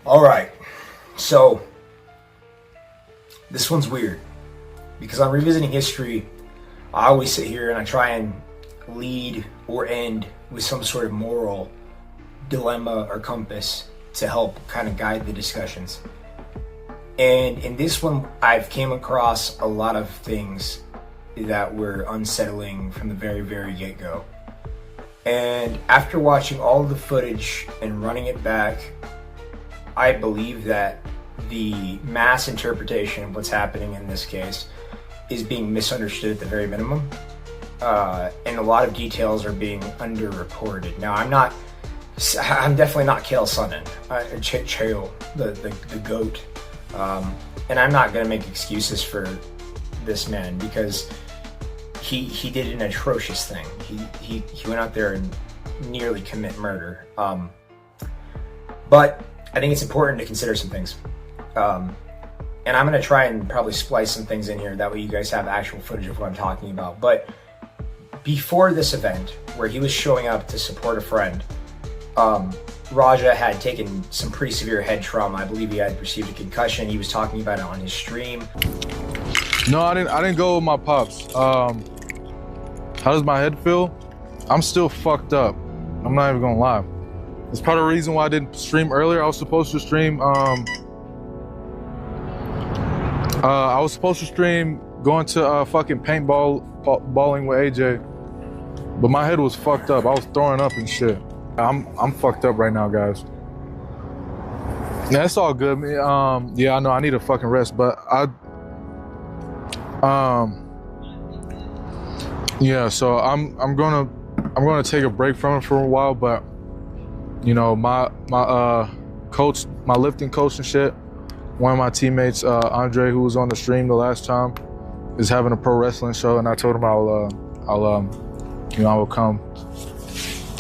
All right, so this one's weird because I'm revisiting history. I always sit here and I try and lead or end with some sort of moral dilemma or compass to help kind of guide the discussions. And in this one, I've came across a lot of things that were unsettling from the very, very get-go. And after watching all of the footage and running it back, I believe that the mass interpretation of what's happening in this case is being misunderstood at the very minimum. And a lot of details are being underreported. Now, I'm definitely not Chael Sonnen, Chael, the GOAT. And I'm not going to make excuses for this man because he did an atrocious thing. He went out there and nearly commit murder. But I think it's important to consider some things. And I'm going to try and probably splice some things in here. That way you guys have actual footage of what I'm talking about. But before this event, where he was showing up to support a friend, Raja had taken some pretty severe head trauma. I believe he had received a concussion. He was talking about it on his stream. No, I didn't go with my pops. How does my head feel? I'm still fucked up. I'm not even gonna lie. It's part of the reason why I didn't stream earlier. I was supposed to stream going to fucking balling with AJ, but my head was fucked up. I was throwing up and shit. I'm fucked up right now, guys. Yeah, it's all good. Yeah, I know I need a fucking rest, but yeah, so I'm gonna take a break from it for a while, but you know, my coach, my lifting coach and shit, one of my teammates, Andre, who was on the stream the last time, is having a pro wrestling show, and I told him I will come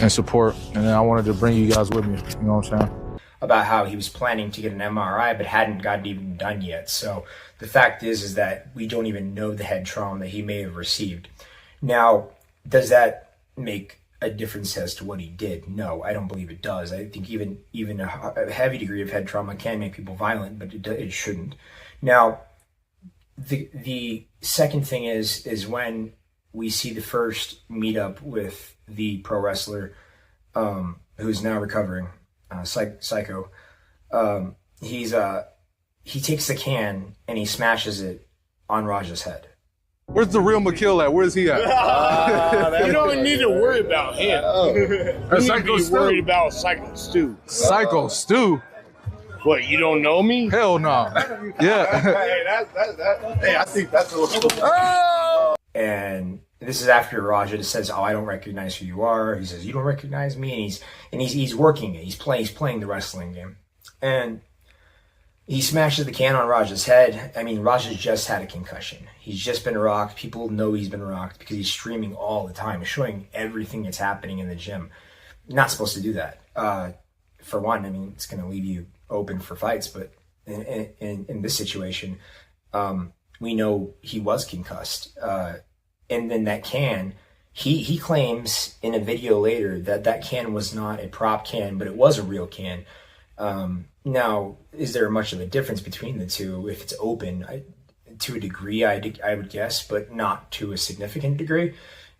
and support, and then I wanted to bring you guys with me, you know what I'm saying? About how he was planning to get an MRI but hadn't gotten even done yet. So the fact is that we don't even know the head trauma that he may have received. Now, does that make a difference as to what he did? No, I don't believe it does. I think even a heavy degree of head trauma can make people violent, but it shouldn't. Now, the second thing is when we see the first meetup with the pro wrestler who's now recovering, Psycho. He takes the can and he smashes it on Raja's head. Where's the real McKill at? Where's he at? You don't need to worry about him. You need to be worried about Psycho Stu. Psycho Stu? What, you don't know me? Hell no. Yeah. Hey, I think that's a little... And this is after Raja just says, "Oh, I don't recognize who you are." He says, "You don't recognize me," and he's working it. He's playing the wrestling game, and he smashes the can on Raja's head. I mean, Raja's just had a concussion. He's just been rocked. People know he's been rocked because he's streaming all the time. He's showing everything that's happening in the gym. You're not supposed to do that. For one, I mean, it's going to leave you open for fights. But in this situation, we know he was concussed. And then that can, he claims in a video later that can was not a prop can, but it was a real can. Now, is there much of a difference between the two? If it's open, to a degree, I would guess, but not to a significant degree.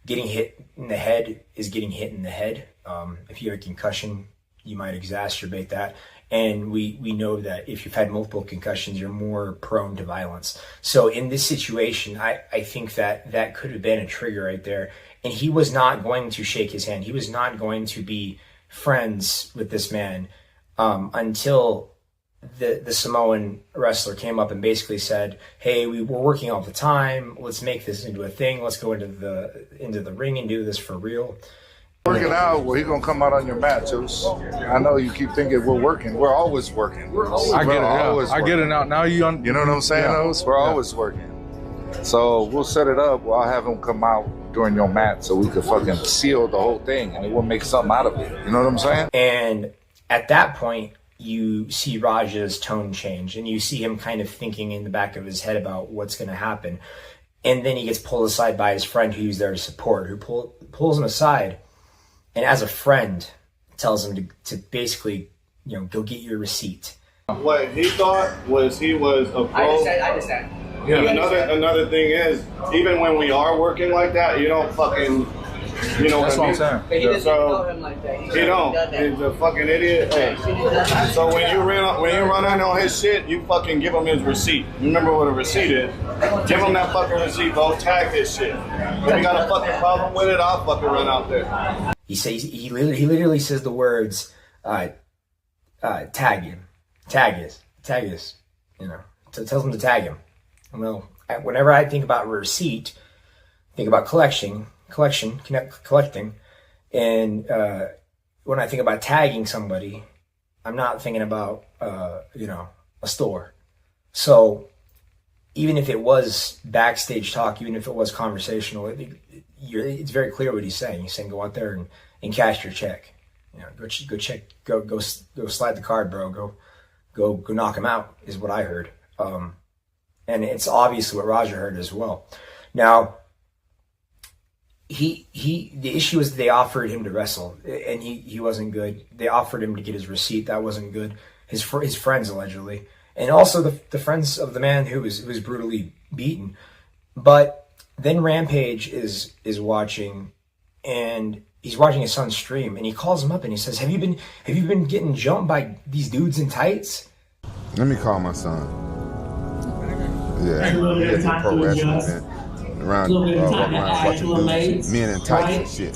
Getting hit in the head is getting hit in the head. If you have a concussion, you might exacerbate that. And we know that if you've had multiple concussions, you're more prone to violence. So in this situation, I think that could have been a trigger right there. And he was not going to shake his hand. He was not going to be friends with this man until the Samoan wrestler came up and basically said, "Hey, we're working all the time. Let's make this into a thing. Let's go into the ring and do this for real." Working out, well, he's gonna come out on your mat, Juice. I know you keep thinking we're working. We're always working. I get it. Yeah. I get it now. Now you know what I'm saying? Yeah. We're always working. So we'll set it up. I'll have him come out during your mat so we could fucking seal the whole thing, and we'll make something out of it. You know what I'm saying? And at that point, you see Raja's tone change, and you see him kind of thinking in the back of his head about what's going to happen. And then he gets pulled aside by his friend who's there to support, who pulls him aside. And as a friend, tells him to basically, go get your receipt. what he thought was he was a pro. I understand. Yeah. Another thing is, even when we are working like that, you don't fucking, you know That's what I what I'm mean? saying. But he doesn't know him like that. He don't. He's a fucking idiot. Hey. So when you run in on his shit, you fucking give him his receipt. Remember what a receipt is? Give him that fucking receipt, bro. Tag his shit. If you got a fucking problem with it, I'll fucking run out there. He literally says the words, tag him, tag us, you know, tells him to tag him. Well, whenever I think about receipt, think about collecting, and when I think about tagging somebody, I'm not thinking about a store. So even if it was backstage talk, even if it was conversational, it's very clear what he's saying. He's saying go out there and cash your check. You know, go slide the card, bro. Go knock him out is what I heard. And it's obviously what Raja heard as well. Now, the issue is they offered him to wrestle, and he wasn't good. They offered him to get his receipt. That wasn't good. His friends, allegedly. And also the friends of the man who was brutally beaten. But then Rampage is watching, and he's watching his son stream, and he calls him up and he says, Have you been getting jumped by these dudes in tights? Let me call my son. Yeah, he at the pro wrestling event. Around walking around watching dudes, men in tights and shit.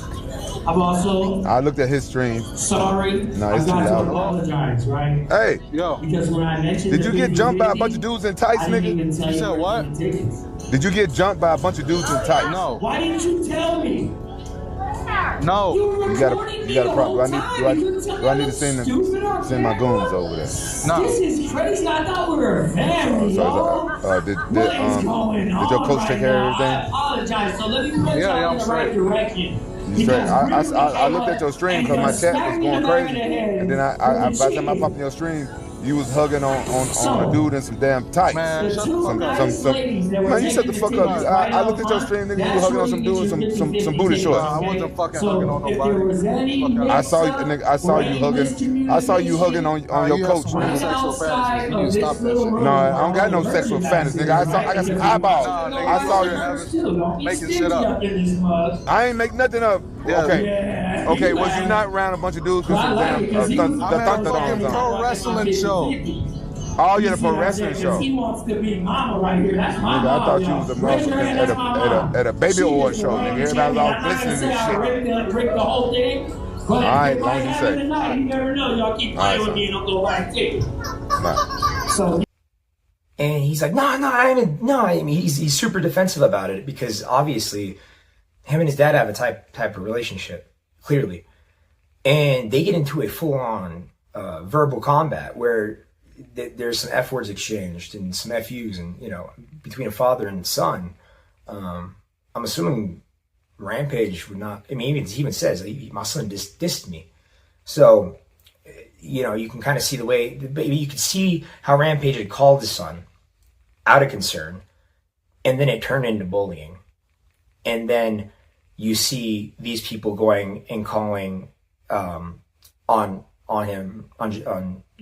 I looked at his stream. Sorry, no, it's too loud. Apologize, right? Hey, yo, because when I mentioned did you get jumped by a bunch of dudes in tights, nigga? You said what? Did you get jumped by a bunch of dudes in tights? No. Why didn't you tell me? No. You got a problem. Do I need to send my goons over there? No. This is crazy. I thought we were a family, did your coach take care of everything? I apologize. So let me put Yeah, y'all in the right direction. I looked at your stream because my chat was going crazy, and then by the time I popped in your stream, you was hugging on a dude in some damn tights. Man, shut the fuck up. Man, you shut the fuck up. I looked at your stream, nigga. You was hugging on some dude in some booty shorts. I wasn't fucking hugging on nobody. I saw you, nigga. I saw you hugging on your coach. Sexual fantasy. You need to stop that shit. No, I don't got no sexual fantasy, nigga. I got some eyeballs. I saw you making shit up. I ain't make nothing up. Yeah. Okay. Was you not around a bunch of dudes with some damn fucking pro wrestling show. Oh, you're the pro wrestling show. He wants to be mama right here. That's my Nigga, I thought mama, you was a motherfucker at a baby award show, nigga. Everybody was all glistening and shit. Rick the whole thing. All right, long as you say. You never know. Y'all keep playing with me and I'll go right to So. And he's like, I mean, he's super defensive about it because obviously him and his dad have a type of relationship, clearly. And they get into a full-on verbal combat where there's some F words exchanged and some FUs and, you know, between a father and son. I'm assuming Rampage would not, I mean, he even says, my son dissed me. So, you know, you can kind of see the way, you can see how Rampage had called his son out of concern, and then it turned into bullying. And then you see these people going and calling on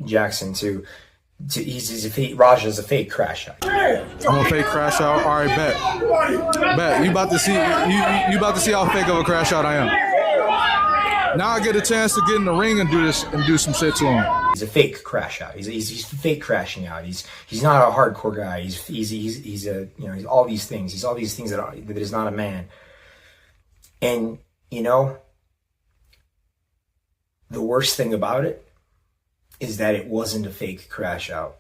Jackson to Raja's a fake crash out. I'm a fake crash out. All right, bet. You about to see how fake of a crash out I am. Now I get a chance to get in the ring and do some shit to him. He's a fake crash out. He's fake crashing out. He's not a hardcore guy. He's a, you know, he's all these things. He's all these things that is not a man. And you know, the worst thing about it is that it wasn't a fake crash out.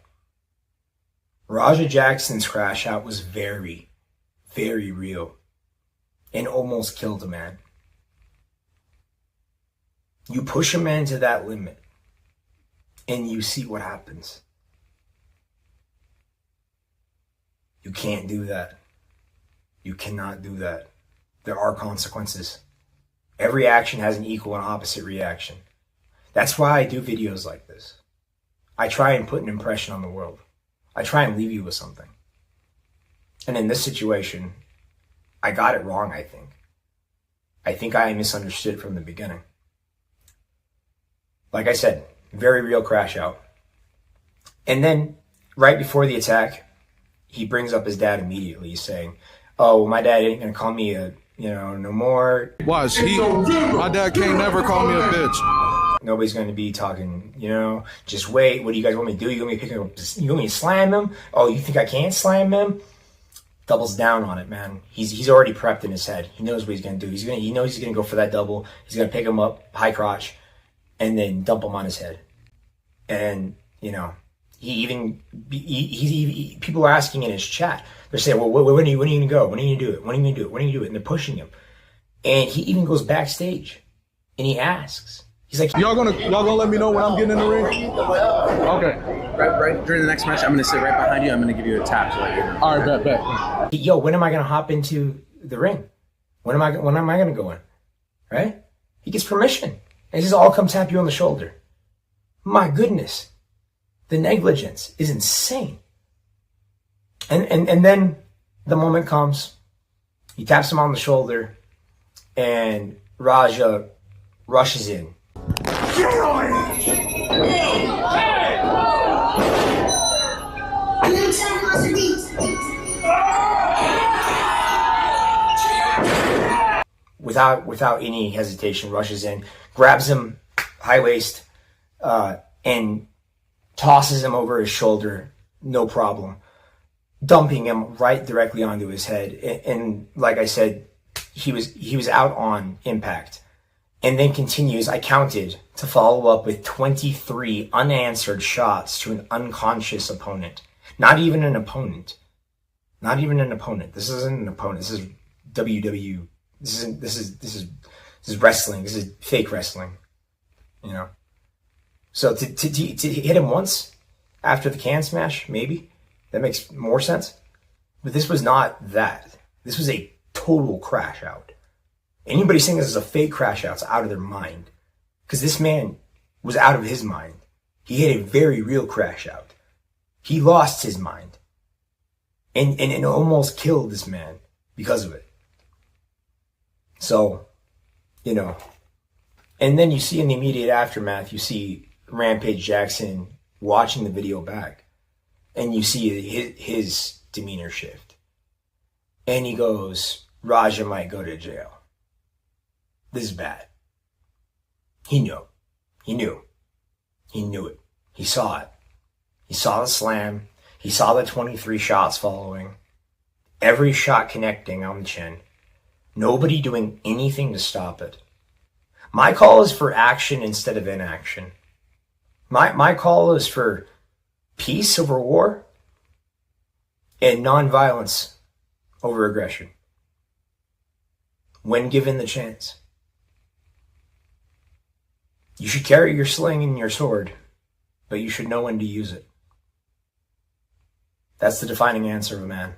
Raja Jackson's crash out was very, very real and almost killed a man. You push a man to that limit and you see what happens. You can't do that. You cannot do that. There are consequences. Every action has an equal and opposite reaction. That's why I do videos like this. I try and put an impression on the world. I try and leave you with something. And in this situation, I got it wrong, I think. I think I misunderstood from the beginning. Like I said, very real crash out. And then right before the attack, he brings up his dad immediately, saying, "Oh, well, my dad ain't gonna call me a, no more. Watch, my dad can't never call me a bitch. Nobody's going to be talking, just wait. What do you guys want me to do? You want me to pick him up? You want me to slam him? Oh, you think I can't slam him?" Doubles down on it, man. He's already prepped in his head. He knows what he's going to do. He knows he's going to go for that double. He's going to pick him up, high crotch, and then dump him on his head. And, people are asking in his chat. They're saying, "Well, when are you going to go? When are you going to do it? When are you going to do it? When are you going to do it?" And they're pushing him. And he even goes backstage and he asks. He's like, y'all gonna let me know when I'm getting in the ring? Okay. Right during the next match, I'm gonna sit right behind you. I'm gonna give you a tap to let you know. All right, bet. "Yo, when am I gonna hop into the ring? When am I gonna go in?" Right? He gets permission. And he says, "I'll come tap you on the shoulder." My goodness. The negligence is insane. And then the moment comes. He taps him on the shoulder, and Raja rushes in. Without any hesitation, rushes in, grabs him high waist, and tosses him over his shoulder, no problem, dumping him right directly onto his head. And like I said, he was out on impact, and then continues. I counted to follow up with 23 unanswered shots to an unconscious opponent. Not even an opponent. This isn't an opponent. This is WW. This is wrestling. This is fake wrestling. So to hit him once after the can smash, maybe that makes more sense. But this was not that. This was a total crash out. Anybody saying this is a fake crash out's out of their mind, because this man was out of his mind. He had a very real crash out. He lost his mind, and it almost killed this man because of it. So, and then you see in the immediate aftermath, you see Rampage Jackson watching the video back, and you see his demeanor shift. And he goes, "Raja might go to jail. This is bad." He knew. He knew it. He saw it. He saw the slam. He saw the 23 shots following. Every shot connecting on the chin. Nobody doing anything to stop it. My call is for action instead of inaction. My call is for peace over war and nonviolence over aggression, when given the chance. You should carry your sling and your sword, but you should know when to use it. That's the defining answer of a man.